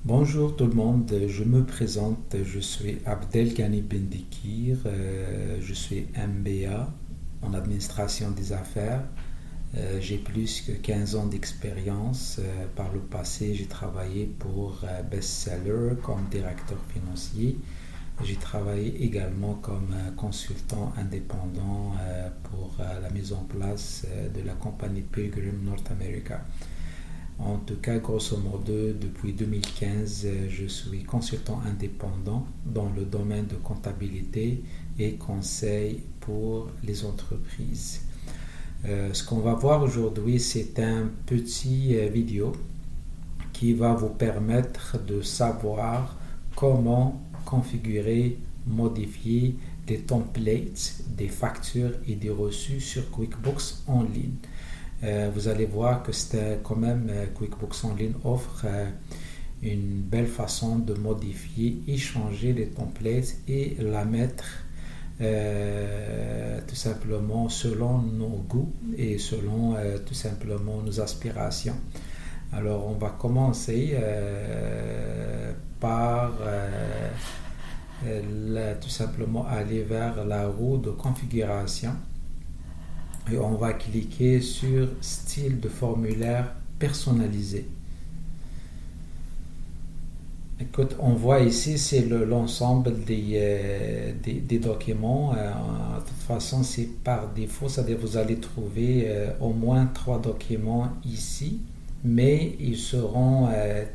Bonjour tout le monde, je me présente, je suis Abdelghani Bendikir, je suis MBA en administration des affaires. J'ai plus que 15 ans d'expérience. Par le passé, j'ai travaillé pour Bestseller comme directeur financier. J'ai travaillé également comme consultant indépendant pour la mise en place de la compagnie Pilgrim North America. En tout cas, grosso modo, depuis 2015, je suis consultant indépendant dans le domaine de comptabilité et conseil pour les entreprises. Ce qu'on va voir aujourd'hui, c'est un petit vidéo qui va vous permettre de savoir comment configurer, modifier des templates, des factures et des reçus sur QuickBooks en ligne. Vous allez voir que c'est quand même QuickBooks en ligne offre une belle façon de modifier et changer les templates et la mettre tout simplement selon nos goûts et selon tout simplement nos aspirations. Alors on va commencer par tout simplement aller vers la roue de configuration. Et on va cliquer sur style de formulaire personnalisé. Écoute, on voit ici, c'est l'ensemble des documents. De toute façon, c'est par défaut, c'est-à-dire vous allez trouver au moins 3 documents ici, mais ils seront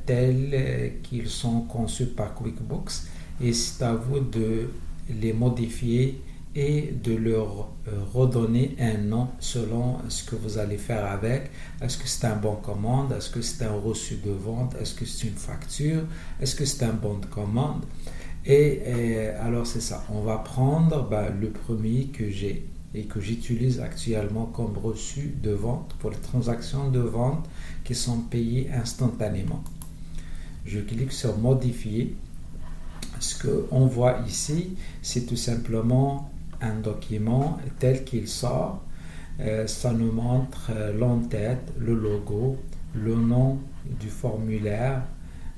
tels qu'ils sont conçus par QuickBooks et c'est à vous de les modifier et de leur redonner un nom selon ce que vous allez faire avec. Est-ce que c'est un bon de commande? Est-ce que c'est un reçu de vente? Est-ce que c'est une facture? Est-ce que c'est un bon de commande? Et alors c'est ça. On va prendre le premier que j'ai et que j'utilise actuellement comme reçu de vente pour les transactions de vente qui sont payées instantanément. Je clique sur modifier. Ce qu'on voit ici, c'est tout simplement un document tel qu'il sort. Ça nous montre l'entête, le logo, le nom du formulaire,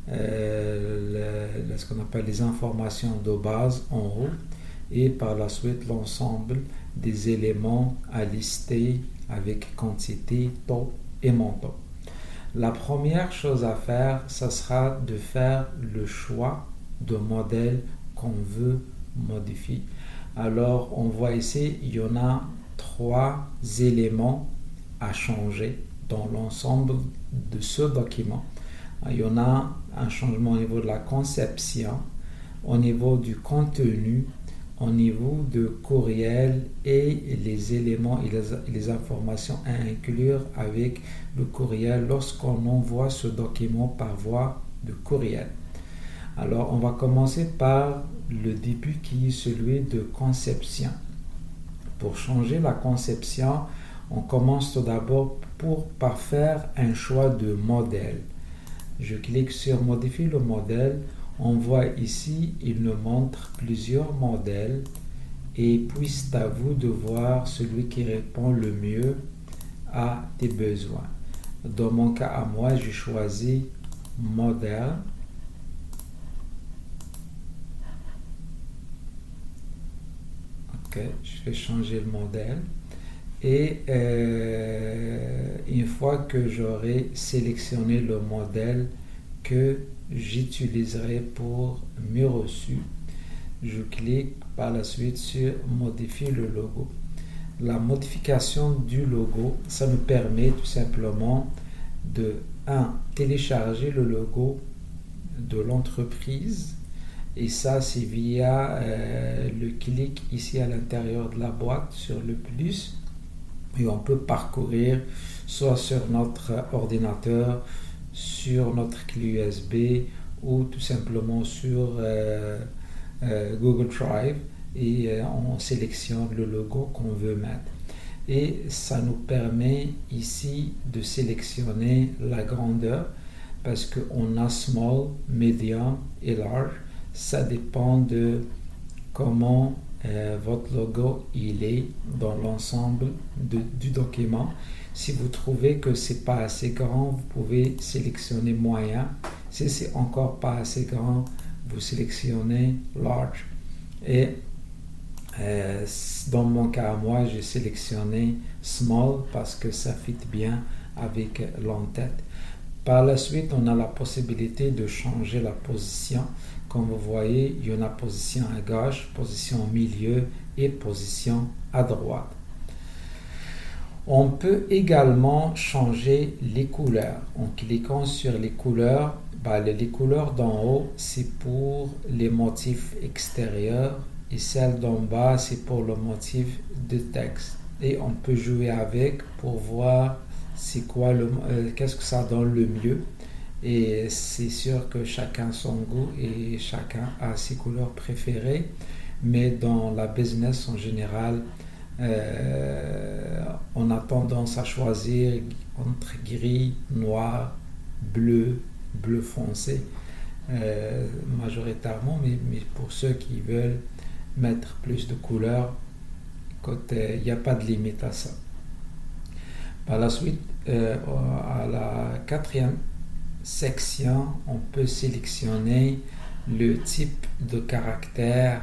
ce qu'on appelle les informations de base en haut et par la suite l'ensemble des éléments à lister avec quantité, taux et montant. La première chose à faire, ça sera de faire le choix de modèle qu'on veut modifier. Alors, on voit ici, il y en a 3 éléments à changer dans l'ensemble de ce document. Il y en a un changement au niveau de la conception, au niveau du contenu, au niveau de courriel et les éléments et les informations à inclure avec le courriel lorsqu'on envoie ce document par voie de courriel. Alors, on va commencer par le début qui est celui de conception. Pour changer la conception, on commence tout d'abord par faire un choix de modèle. Je clique sur modifier le modèle. On voit ici, il nous montre plusieurs modèles et puis c'est à vous de voir celui qui répond le mieux à tes besoins. Dans mon cas à moi, j'ai choisi modèle. Je vais changer le modèle et une fois que j'aurai sélectionné le modèle que j'utiliserai pour mes reçus, je clique par la suite sur modifier le logo. La modification du logo, ça nous permet tout simplement de télécharger le logo de l'entreprise. Et ça, c'est via le clic ici à l'intérieur de la boîte sur le plus. Et on peut parcourir soit sur notre ordinateur, sur notre clé USB ou tout simplement sur Google Drive et on sélectionne le logo qu'on veut mettre. Et ça nous permet ici de sélectionner la grandeur parce qu'on a small, medium et large. Ça dépend de comment votre logo il est dans l'ensemble du document. Si vous trouvez que c'est pas assez grand, vous pouvez sélectionner moyen. Si c'est encore pas assez grand, vous sélectionnez Large. Et dans mon cas, moi, j'ai sélectionné Small parce que ça fit bien avec l'entête. Par la suite, on a la possibilité de changer la position. Comme vous voyez, il y en a position à gauche, position au milieu et position à droite. On peut également changer les couleurs. En cliquant sur les couleurs, les couleurs d'en haut, c'est pour les motifs extérieurs et celles d'en bas, c'est pour le motif de texte. Et on peut jouer avec pour voir c'est quoi qu'est-ce que ça donne le mieux. Et c'est sûr que chacun son goût et chacun a ses couleurs préférées. Mais dans la business en général, on a tendance à choisir entre gris, noir, bleu, bleu foncé majoritairement, mais pour ceux qui veulent mettre plus de couleurs, il n'y a pas de limite à ça. Par la suite, à la quatrième section, on peut sélectionner le type de caractère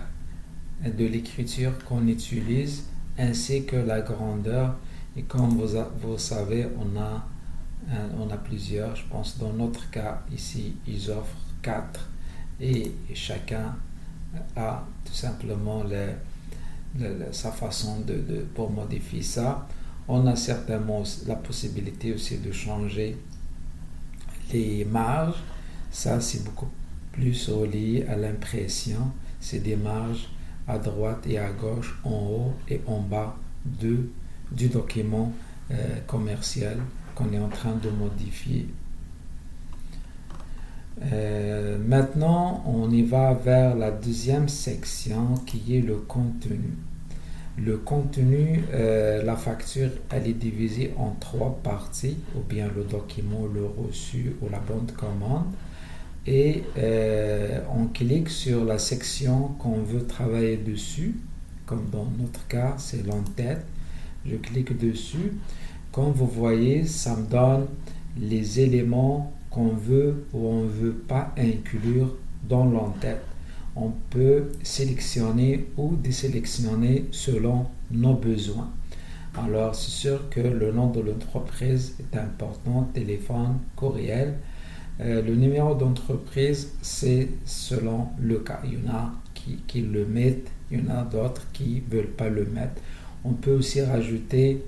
de l'écriture qu'on utilise ainsi que la grandeur. Et comme vous savez, on a plusieurs. Je pense dans notre cas ici, ils offrent 4 et chacun a tout simplement sa façon pour modifier ça. On a certainement la possibilité aussi de changer les marges. Ça, c'est beaucoup plus relié à l'impression. C'est des marges à droite et à gauche, en haut et en bas du document commercial qu'on est en train de modifier. Maintenant, on y va vers la deuxième section qui est le contenu. Le contenu, la facture, elle est divisée en 3 parties, ou bien le document, le reçu ou la bonne de commande. Et on clique sur la section qu'on veut travailler dessus, comme dans notre cas, c'est l'entête. Je clique dessus. Comme vous voyez, ça me donne les éléments qu'on veut ou on ne veut pas inclure dans l'entête. On peut sélectionner ou désélectionner selon nos besoins. Alors, c'est sûr que le nom de l'entreprise est important, téléphone, courriel. Le numéro d'entreprise, c'est selon le cas. Il y en a qui le mettent, il y en a d'autres qui ne veulent pas le mettre. On peut aussi rajouter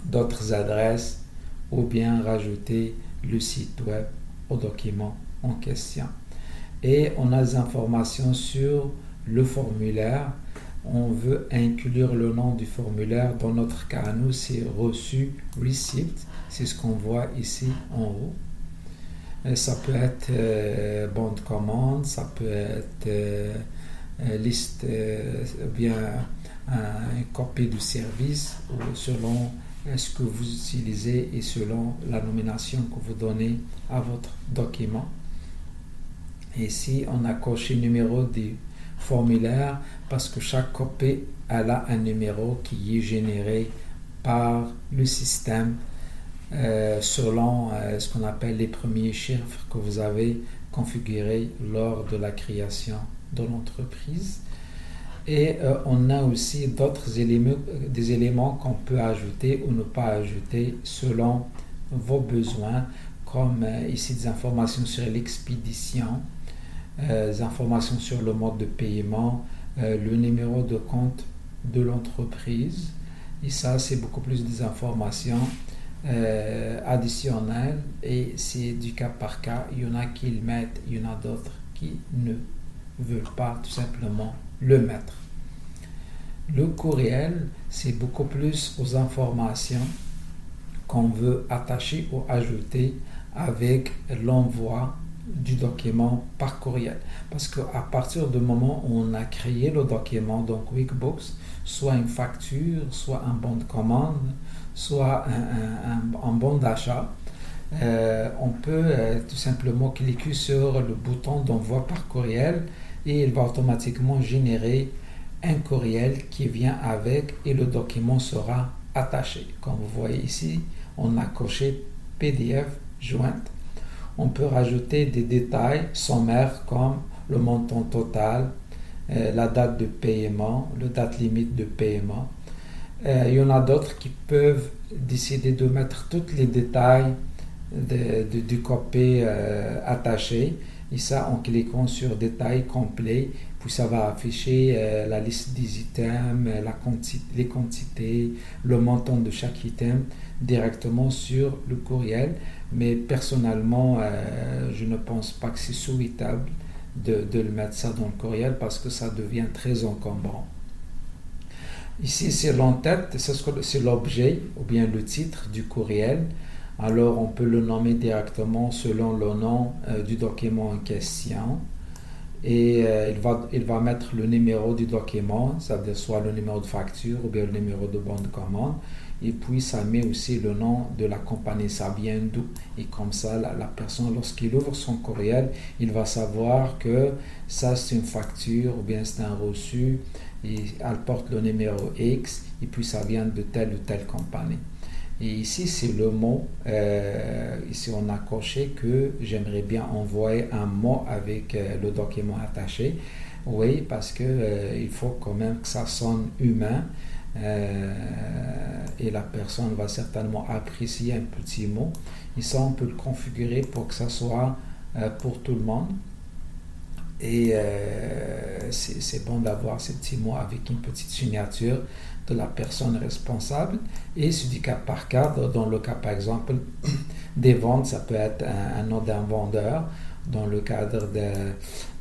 d'autres adresses ou bien rajouter le site web au document en question. Et on a des informations sur le formulaire. On veut inclure le nom du formulaire. Dans notre cas, nous, c'est reçu, receipt. C'est ce qu'on voit ici en haut. Et ça peut être bon de commande, ça peut être liste, bien une copie du service, ou selon ce que vous utilisez et selon la nomination que vous donnez à votre document. Ici, on a coché le numéro du formulaire parce que chaque copie elle a un numéro qui est généré par le système selon ce qu'on appelle les premiers chiffres que vous avez configurés lors de la création de l'entreprise. Et on a aussi d'autres éléments, des éléments qu'on peut ajouter ou ne pas ajouter selon vos besoins, comme ici des informations sur l'expédition, des informations sur le mode de paiement, le numéro de compte de l'entreprise. Et ça, c'est beaucoup plus des informations additionnelles et c'est du cas par cas. Il y en a qui le mettent, il y en a d'autres qui ne veulent pas tout simplement le mettre. Le courriel, c'est beaucoup plus aux informations qu'on veut attacher ou ajouter avec l'envoi du document par courriel. Parce qu'à partir du moment où on a créé le document dans QuickBooks, soit une facture, soit un bon de commande, soit un bon d'achat, on peut tout simplement cliquer sur le bouton d'envoi par courriel et il va automatiquement générer un courriel qui vient avec et le document sera attaché. Comme vous voyez ici, on a coché PDF jointe. on peut rajouter des détails sommaires comme le montant total, la date de paiement, la date limite de paiement. Il y en a d'autres qui peuvent décider de mettre tous les détails du copie attaché. Et ça, en cliquant sur détails complets, puis ça va afficher la liste des items, les quantités, le montant de chaque item directement sur le courriel. Mais personnellement, je ne pense pas que c'est souhaitable de le mettre ça dans le courriel parce que ça devient très encombrant. Ici, c'est l'entête, c'est l'objet ou bien le titre du courriel. Alors, on peut le nommer directement selon le nom du document en question. Et il va mettre le numéro du document, c'est-à-dire soit le numéro de facture ou bien le numéro de bon de commande. Et puis, ça met aussi le nom de la compagnie, ça vient d'où. Et comme ça, la personne, lorsqu'il ouvre son courriel, il va savoir que ça, c'est une facture ou bien c'est un reçu. Et elle porte le numéro X et puis ça vient de telle ou telle compagnie. Et ici, c'est le mot. Ici, on a coché que j'aimerais bien envoyer un mot avec le document attaché. Oui, parce que il faut quand même que ça sonne humain. Et la personne va certainement apprécier un petit mot. Et ça, on peut le configurer pour que ça soit pour tout le monde. Et c'est bon d'avoir ces petits mots avec une petite signature de la personne responsable. Et c'est du cas par cas. Dans le cas, par exemple, des ventes, ça peut être un nom d'un vendeur. Dans le cadre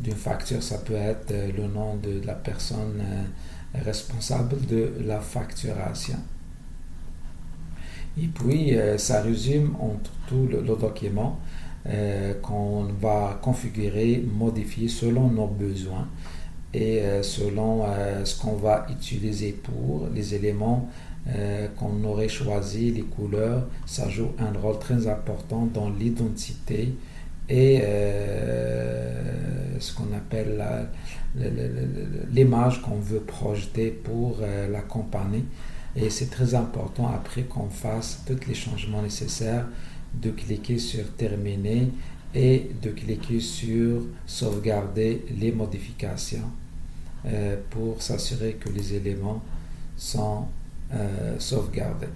d'une facture, ça peut être le nom de la personne responsable de la facturation. Et puis, ça résume entre tout le document qu'on va configurer, modifier selon nos besoins et selon ce qu'on va utiliser pour les éléments qu'on aurait choisi, les couleurs. Ça joue un rôle très important dans l'identité et ce qu'on appelle l'image qu'on veut projeter pour la compagnie. Et c'est très important après qu'on fasse tous les changements nécessaires de cliquer sur terminer et de cliquer sur sauvegarder les modifications pour s'assurer que les éléments sont sauvegardés.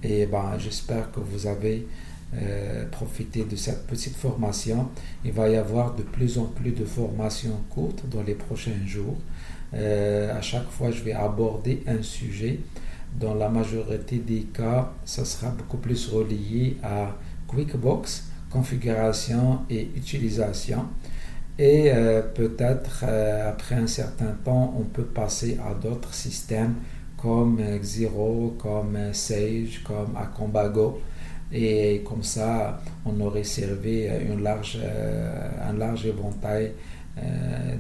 Et j'espère que vous avez profité de cette petite formation. Il va y avoir de plus en plus de formations courtes dans les prochains jours. À chaque fois, je vais aborder un sujet. Dans la majorité des cas, ça sera beaucoup plus relié à QuickBooks, configuration et utilisation. Et peut-être après un certain temps, on peut passer à d'autres systèmes comme Xero, comme Sage, comme Acombago. Et comme ça, on aurait servi un large éventail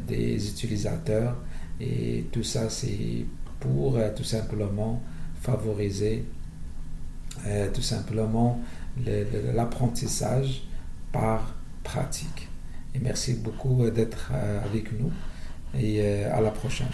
des utilisateurs. Et tout ça, c'est pour tout simplement favoriser tout simplement l'apprentissage par pratique. Et merci beaucoup d'être avec nous et à la prochaine.